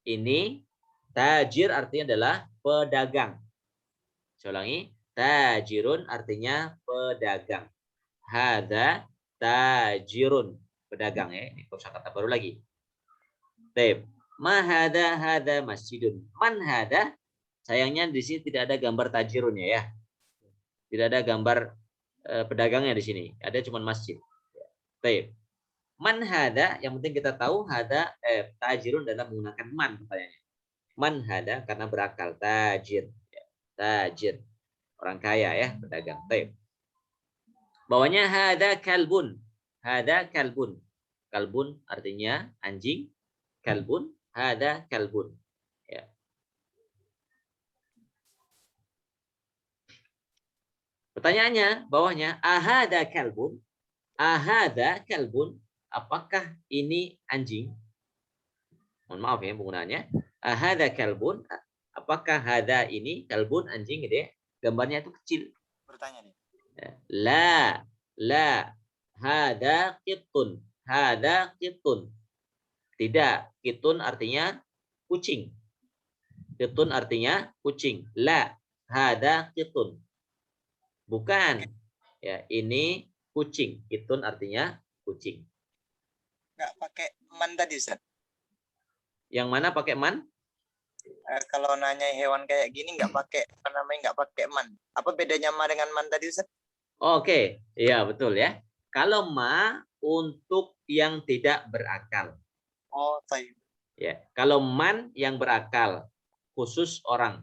Ini tajir artinya adalah pedagang. Saya ulangi. Tajirun artinya pedagang. Hada tajirun, pedagang ya. Ini kosakata baru lagi. Baik. Ma hada masjidun. Man hada, sayangnya di sini tidak ada gambar tajirunnya ya. Tidak ada gambar pedagangnya di sini. Ada cuma masjid. Baik. Man hada, yang penting kita tahu hada tajirun adalah menggunakan man pertanyaannya. Man hada karena berakal, tajir. Tajir. Orang kaya ya, pedagang. Baik. Bawahnya hada kalbun. Hada kalbun. Kalbun artinya anjing. Kalbun, hada kalbun. Ya. Pertanyaannya bawahnya ahada kalbun. Ahada kalbun. Apakah ini anjing? Mohon maaf ya penggunaannya. Ahada kalbun. Apakah hada ini kalbun anjing gitu ya? Gambarnya itu kecil. Bertanya nih. La, hada kitun, hada kitun. Tidak, kitun artinya kucing. Kitun artinya kucing. La, hada kitun. Bukan. Ya, ini kucing. Kitun artinya kucing. Nggak pakai man tadi, Ustaz. Yang mana pakai man? Kalau nanya hewan kayak gini nggak pakai apa namanya, nggak pakai man. Apa bedanya ma dengan man tadi, Ustaz? Oke, iya betul ya. Kalau ma untuk yang tidak berakal. Oh, baik. Ya, kalau man yang berakal, khusus orang.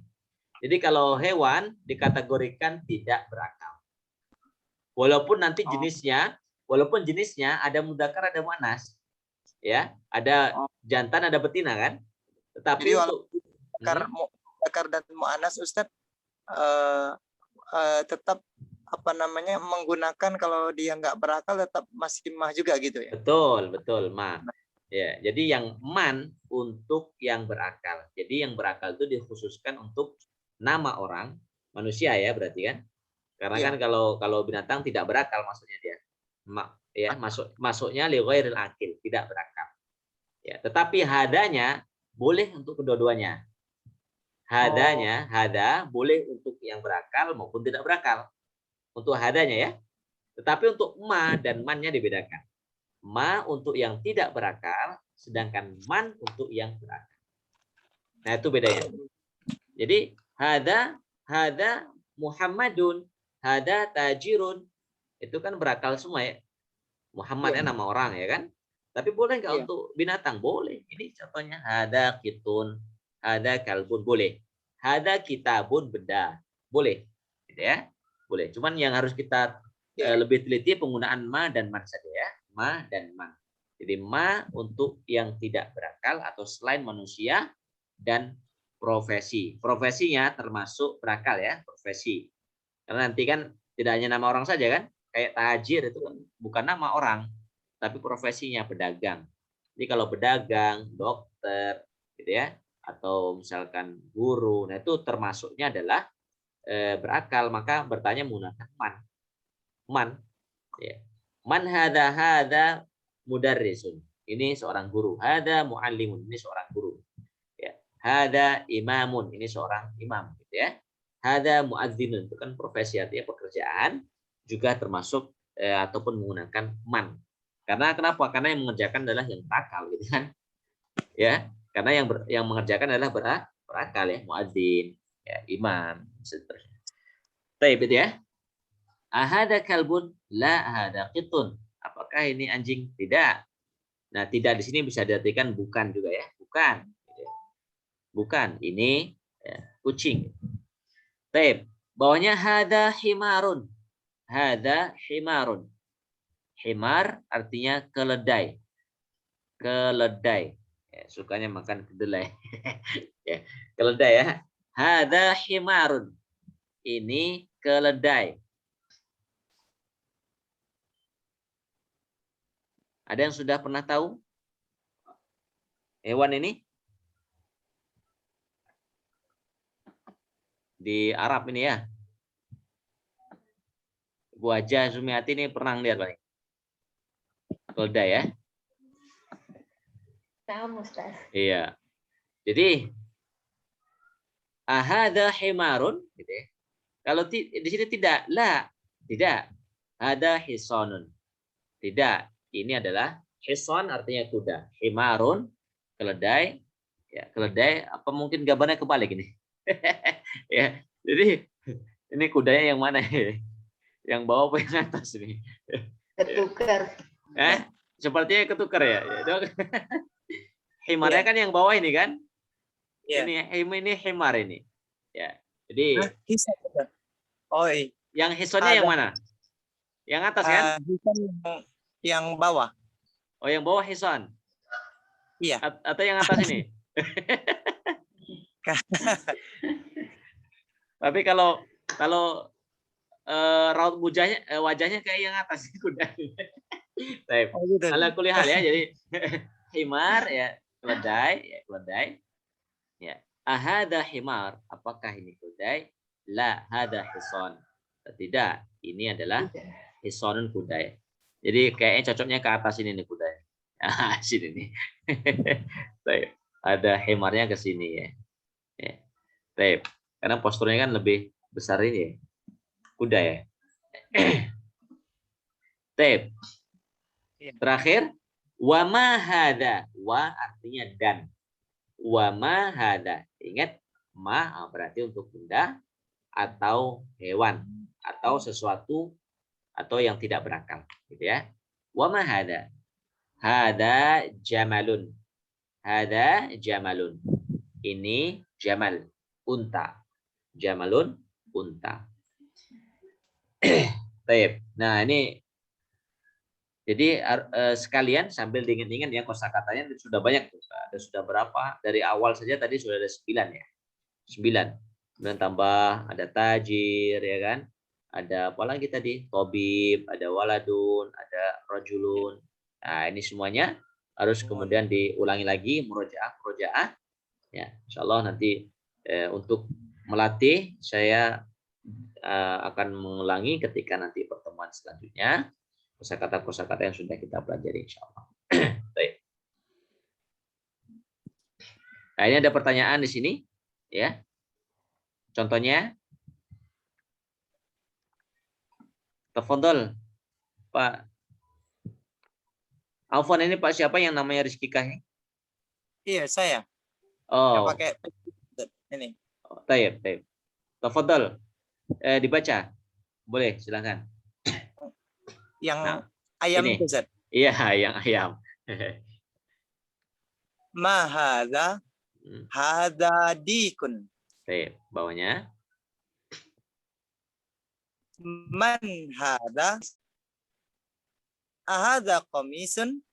Jadi kalau hewan dikategorikan tidak berakal. Walaupun nanti walaupun jenisnya ada mudzakkar ada muannas. Ya, ada jantan ada betina kan? Tetapi Jadi untuk mudzakkar dan muannas, Ustaz, tetap apa namanya menggunakan, kalau dia nggak berakal tetap masih mah juga gitu ya. betul ma. Ya, jadi yang man untuk yang berakal. Jadi yang berakal itu dikhususkan untuk nama orang, manusia ya berarti kan? Karena kan kalau binatang tidak berakal maksudnya dia. Ya, masuknya li ghairil akil, tidak berakal. Ya, tetapi hadanya boleh untuk kedua-duanya. Hada boleh untuk yang berakal maupun tidak berakal. Untuk hadanya ya. Tetapi untuk ma dan mannya dibedakan. Ma untuk yang tidak berakal, sedangkan man untuk yang berakal. Nah, itu bedanya. Jadi hada Muhammadun, hada tajirun. Itu kan berakal semua ya. Muhammadnya nama orang ya kan. Tapi boleh nggak untuk binatang? Boleh. Ini contohnya hada kitun, hada kalbun, boleh. Hada kitabun, benda. Boleh. Gitu ya. Boleh. Cuman yang harus kita lebih teliti penggunaan ma dan man saja ya. Ma dan man. Jadi ma untuk yang tidak berakal atau selain manusia dan profesi. Profesinya termasuk berakal ya, profesi. Karena nanti kan tidak hanya nama orang saja kan. Kayak tajir itu kan bukan nama orang, tapi profesinya pedagang. Jadi kalau pedagang, dokter, gitu ya, atau misalkan guru, nah itu termasuknya adalah berakal, maka bertanya menggunakan man, ya. Man hada mudarrisun, ini seorang guru. Hada muallimun, ini seorang guru. Ya. Hada imamun, ini seorang imam, gitu ya. Hada muadzinun, itu kan profesi artinya pekerjaan, juga termasuk ataupun menggunakan man. Karena kenapa? Karena yang mengerjakan adalah yang berakal, gitu kan? Ya, karena yang mengerjakan adalah berakal ya, muadzin, ya, imam, seterusnya. Baik, itu ya. Ahada kalbun, la ahada qitun. Apakah ini anjing? Tidak. Nah, tidak di sini bisa diartikan bukan juga ya, bukan. Bukan, ini ya, kucing. Baik, bawahnya hada himarun. Hada himarun. Himar artinya keledai. Keledai. Ya, sukanya makan kedelai. Ya, keledai ya. Hada himarun. Ini keledai. Ada yang sudah pernah tahu hewan ini? Di Arab ini ya. Bu Haja Sumiati ini pernah lihat paling. Keledai ya. Tahu, Ustaz. Iya. Jadi ahada himarun gitu ya. Kalau di sini tidak, tidak. Ada hisonun. Tidak. Ini adalah hison artinya kuda. Himarun keledai. Ya, keledai apa mungkin gambarnya kebalik ini. Ya. Jadi ini kudanya yang mana ya? Yang bawah apa yang atas ini? Ketukar. Sepertinya ketukar ya. Himarnya kan yang bawah ini kan? Ini himar ini. Ya. Jadi oh, iya. Yang hisonnya yang mana? Yang atas kan? Hison yang bawah. Oh, yang bawah hison. Iya. Atau yang atas ini? Tapi kalau raut wajahnya kayak yang atas kuda. Baik. Ala kulihal ya, jadi himar ya, keledai ya, keledai. Ya. Ahada himar, apakah ini kudai? La, hada hison. Tidak, ini adalah hisonun kudai. Jadi kayaknya cocoknya ke atas ini nih kudai. Ah, sini nih. Baik. Ada himarnya ke sini ya. Ya. Baik. Karena posturnya kan lebih besar ini ya. Kuda ya. Baik. Terakhir, wa ma hada. Wa artinya dan. Wa ma hada. Ingat, ma berarti untuk benda atau hewan atau sesuatu atau yang tidak berakal, gitu ya. Wa ma hada. Hada jamalun. Hada jamalun. Ini jamal, unta. Jamalun, unta. Baik. Nah, ini jadi sekalian sambil dingin-dingin ya kosakatanya sudah banyak tuh. Ada sudah berapa? Dari awal saja tadi sudah ada 9 ya. 9. Kemudian tambah ada tajir ya kan? Ada apa lagi tadi? Tobib, ada waladun, ada rajulun. Nah, ini semuanya harus kemudian diulangi lagi murojaah. Ya, insyaallah nanti untuk melatih saya akan mengulangi ketika nanti pertemuan selanjutnya kosakata yang sudah kita pelajari insyaallah. Baik. Nah, ini ada pertanyaan di sini ya. Contohnya tafadhol Pak Alfon, ini Pak siapa yang namanya Rizky Kahing? Iya, saya. Oh, Pakai ini. taib. Tafadhol. Dibaca. Boleh, silakan. Yang Nah, ayam ini. itu, Zat. Iya, yang ayam. Ma hadza hadza dikun. Taib, bawahnya. Man hadza ahadza qamisun?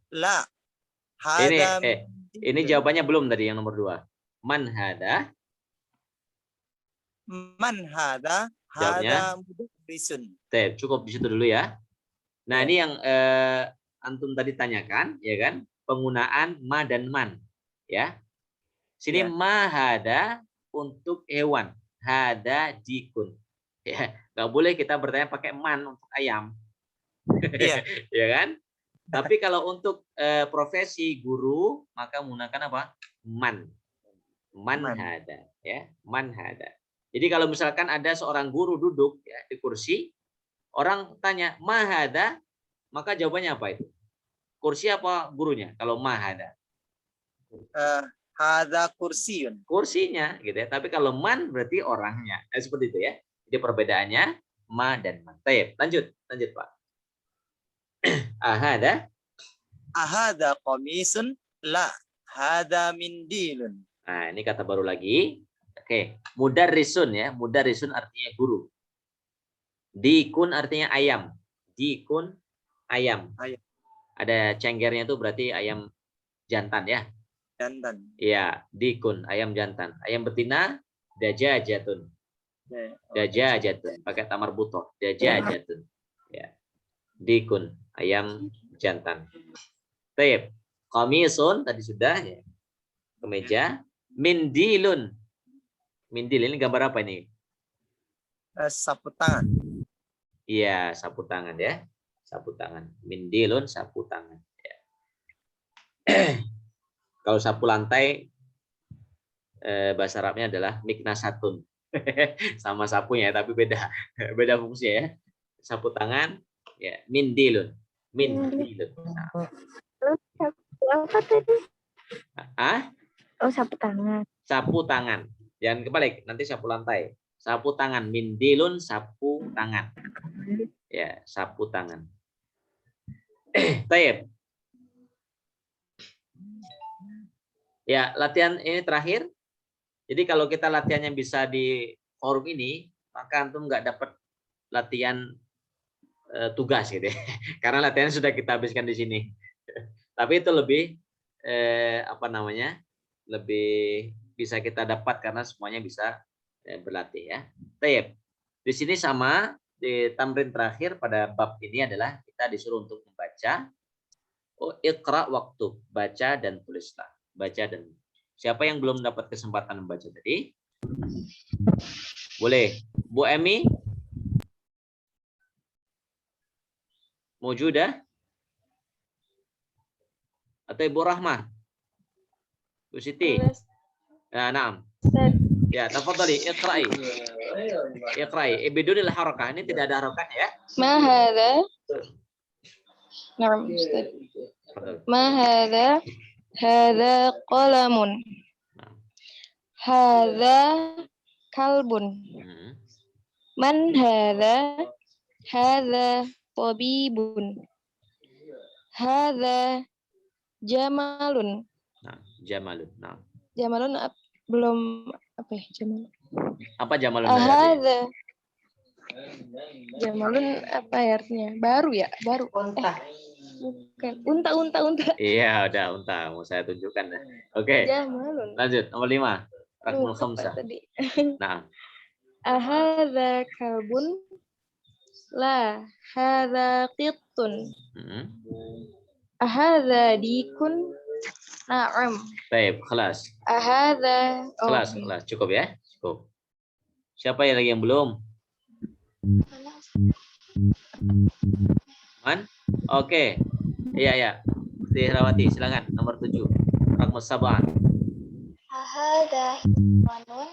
La. Hadza Ini jawabannya belum tadi yang nomor 2. Man hada. Man hadza Jawabnya? hadza mudarrisun. Taib, cukup di situ dulu ya. Nah, Ya. ini yang antum tadi tanyakan, ya kan? Penggunaan ma dan man, ya. Sini Ya. ma hada untuk hewan, hada dikun. Ya, nggak boleh kita bertanya pakai man untuk ayam. Iya. Ya kan? Tapi kalau untuk profesi guru, maka menggunakan apa? Man. Man hada, ya. Man hada. Jadi kalau misalkan ada seorang guru duduk ya di kursi, orang tanya mahada, maka jawabannya apa itu? Kursi apa gurunya? Kalau mahada, Hadza kursiyun. kursinya, gitu ya. Tapi kalau man berarti orangnya. Seperti itu ya. Jadi perbedaannya ma dan man. Taib. Lanjut Pak. Ahada. Ahadza qamisun? La. Hadza mindilun. Nah, ini kata baru lagi. Oke, mudarrisun ya. Mudarrisun artinya guru. Dikun artinya ayam. Dikun ayam. Ayam. Ada cenggernya itu berarti ayam jantan ya. Jantan. Iya, dikun ayam jantan. Ayam betina dajajatun. Dajajatun pakai tamar butoh. Dajajatun. Ya. Dikun ayam jantan. Taib. Qamisun tadi sudah ya. Kemeja. Mindilun. Mindil ini gambar apa ini? Sapu tangan. Iya, sapu tangan ya. Sapu tangan. Mindilun sapu tangan. Ya. Kalau sapu lantai bahasa Arabnya adalah miknasatun. Sama sapunya tapi beda fungsi ya. Sapu tangan ya mindilun. Mindilun. Nah. Apa tadi? Oh, sapu tangan. Sapu tangan. Jangan kebalik, nanti sapu lantai. Sapu tangan, mindilun sapu tangan. Ya, sapu tangan. Taib. Ya, latihan ini terakhir. Jadi kalau kita latihannya bisa di forum ini, maka antum nggak dapat latihan tugas gitu ya. Karena latihannya sudah kita habiskan di sini. Tapi itu lebih lebih bisa kita dapat karena semuanya bisa berlatih ya. Taib. Di sini sama di tamrin terakhir pada bab ini adalah kita disuruh untuk membaca. Iqra waktu, baca dan tulislah. Baca dan Siapa yang belum dapat kesempatan membaca tadi? Boleh. Bu Emi? Maujudah? Atau Ibu Rahmah? Bu Siti? Ya, naam. Ya, tafadhali, iqra'i. Iqra'i. Bidunil harakah. Ini tidak ada harakah ya. Ma hadha? Naam, Ustaz. Tafadhal. Ma hadha? Hadha qalamun. Naam. Hadha kalbun. Hmm. Man hadha? Hadha tabibun. Hadha jamalun. Nah, Jamalun. Nah. Jamalun belum apa ya Jamalun? Apa Jamalun? dari artinya? Hadha. Jamalun apa ya artinya? Baru ya? Baru. Unta. Bukan. Unta. Iya, udah unta. Mau saya tunjukkan. Oke, Jamalun. lanjut. Nomor 5. Rakmul Lupa khamsah. tadi. Nah, Ahadha kalbun? La. Hadha qittun. hmm. Ahadha dikun? Na'am. Baik, kelas. Ahadha. Kelas, kelas. Cukup ya? Cukup. Siapa yang lagi yang belum? Man? Oke. Iya, ya. Rawati, silakan. Nomor 7. Rakmus sab'an. Ahada himarun.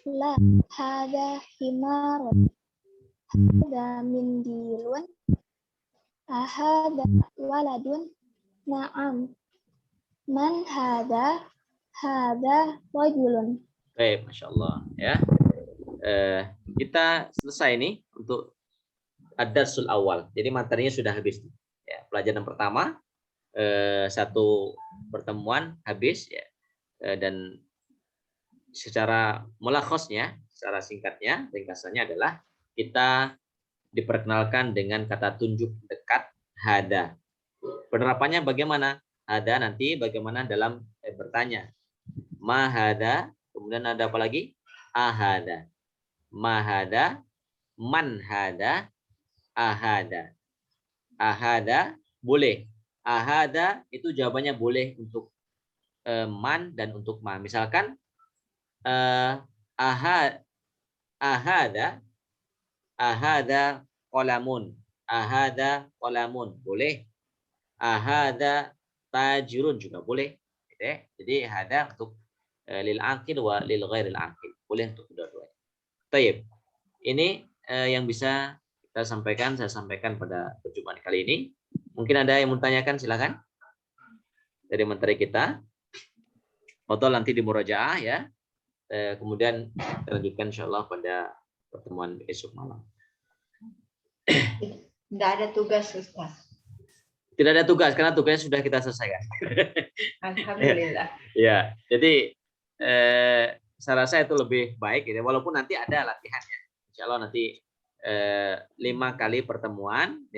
La. Hada himarun. Hada mindilun. Ahada waladun. Naam. Man hada? Hada rajulun. Baik, Masya Allah. Ya. Kita selesai nih untuk ad-darsul awal. Jadi materinya sudah habis. Ya, pelajaran pertama, satu pertemuan habis ya. Dan secara mulakhosnya, secara singkatnya, ringkasannya adalah kita diperkenalkan dengan kata tunjuk dekat hada. Penerapannya bagaimana? Hada nanti bagaimana dalam bertanya. Mahada, kemudian ada apa lagi? Ahada. Mahada, manhada, ahada. Ahada boleh. Ahada itu jawabannya boleh untuk man dan untuk ma. Misalkan ahada qalamun. Ahada qalamun boleh. Ahada tajirun juga boleh. Jadi hada untuk lil aqil wa lil ghairil aqil. Boleh untuk kedua-duanya. Tayyib. Ini yang bisa kita sampaikan, saya sampaikan pada perjumpaan kali ini. Mungkin ada yang mau tanyakan, silakan. Dari materi kita. Foto nanti di murajaah ya. Kemudian kita lanjutkan insyaallah pada pertemuan esok malam. Tidak ada tugas, Ustaz. Tidak ada tugas karena tugasnya sudah kita selesaikan. Alhamdulillah. Ya, jadi saya rasa itu lebih baik gitu. Walaupun nanti ada latihan ya. Insya Allah nanti 5 kali pertemuan,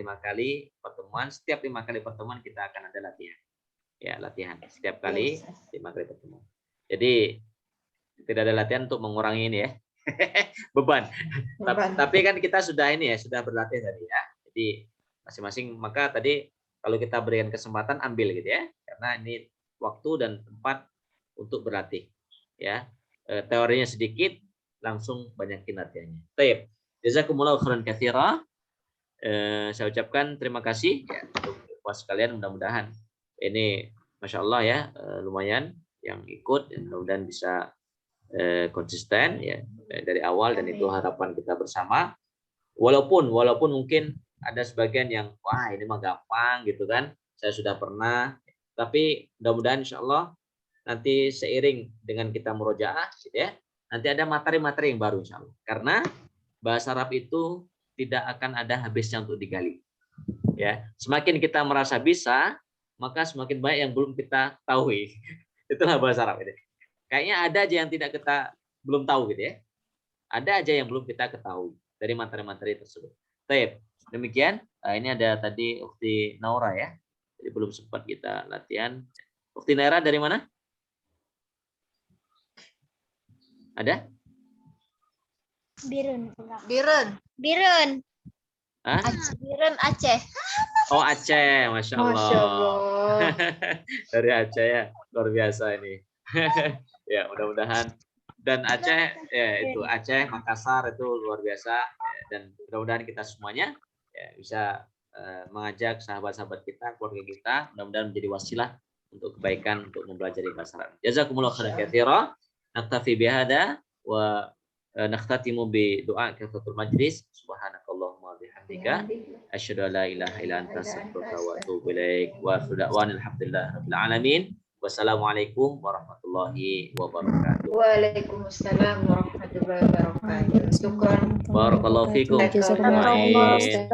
setiap 5 kali pertemuan kita akan ada latihan. Ya, latihan setiap kali 5 kali pertemuan. Jadi tidak ada latihan untuk mengurangi ini ya. beban. Tapi kan kita sudah ini ya, sudah berlatih tadi ya. Jadi masing-masing maka tadi kalau kita berikan kesempatan ambil gitu ya. Karena ini waktu dan tempat untuk berlatih. Ya. Teorinya sedikit, langsung banyakin latihannya. Baik. Jazakumullahu khairan katsira. Saya ucapkan terima kasih ya, untuk puas kalian, mudah-mudahan ini Masya Allah ya, lumayan yang ikut, dan mudah-mudahan bisa konsisten ya dari awal, dan itu harapan kita bersama. Walaupun mungkin ada sebagian yang wah ini mah gampang gitu kan, saya sudah pernah, tapi mudah-mudahan Insya Allah nanti seiring dengan kita murojaah gitu ya, nanti ada materi-materi yang baru Insya Allah, karena bahasa Arab itu tidak akan ada habisnya untuk digali ya. Semakin kita merasa bisa, maka semakin banyak yang belum kita tahu. Itulah bahasa Arab ini. Kayaknya ada aja yang tidak kita belum tahu gitu ya. Ada aja yang belum kita ketahui dari materi-materi tersebut. Baik, demikian. Ini ada tadi Ukti Naura ya. Jadi belum sempat kita latihan. Ukti Naura dari mana? Ada? Birun. Hah? Birun Aceh. Oh Aceh, Masya Allah. Masya Allah. Dari Aceh ya, luar biasa ini. Ya, mudah-mudahan. Dan Aceh, ya itu Aceh, Makassar itu luar biasa. Dan mudah-mudahan kita semuanya ya, bisa mengajak sahabat-sahabat kita, keluarga kita, mudah-mudahan menjadi wasilah untuk kebaikan untuk mempelajari bahasa Arab. Jazakumullah khairan katsira. Naktafi bihada wa nakhtatimu bi doa kafatul majlis. Subhanakallahumma bihamdika asyhadu an la ilaha illa anta astaghfiruka wa atubu ilaik. Wa akhiru alhamdulillahirabbil alamin. Wassalamualaikum warahmatullahi wabarakatuh. Waalaikumsalam warahmatullahi wabarakatuh. Syukran. Barakallahu fikum. Jazakallah Ajma'in.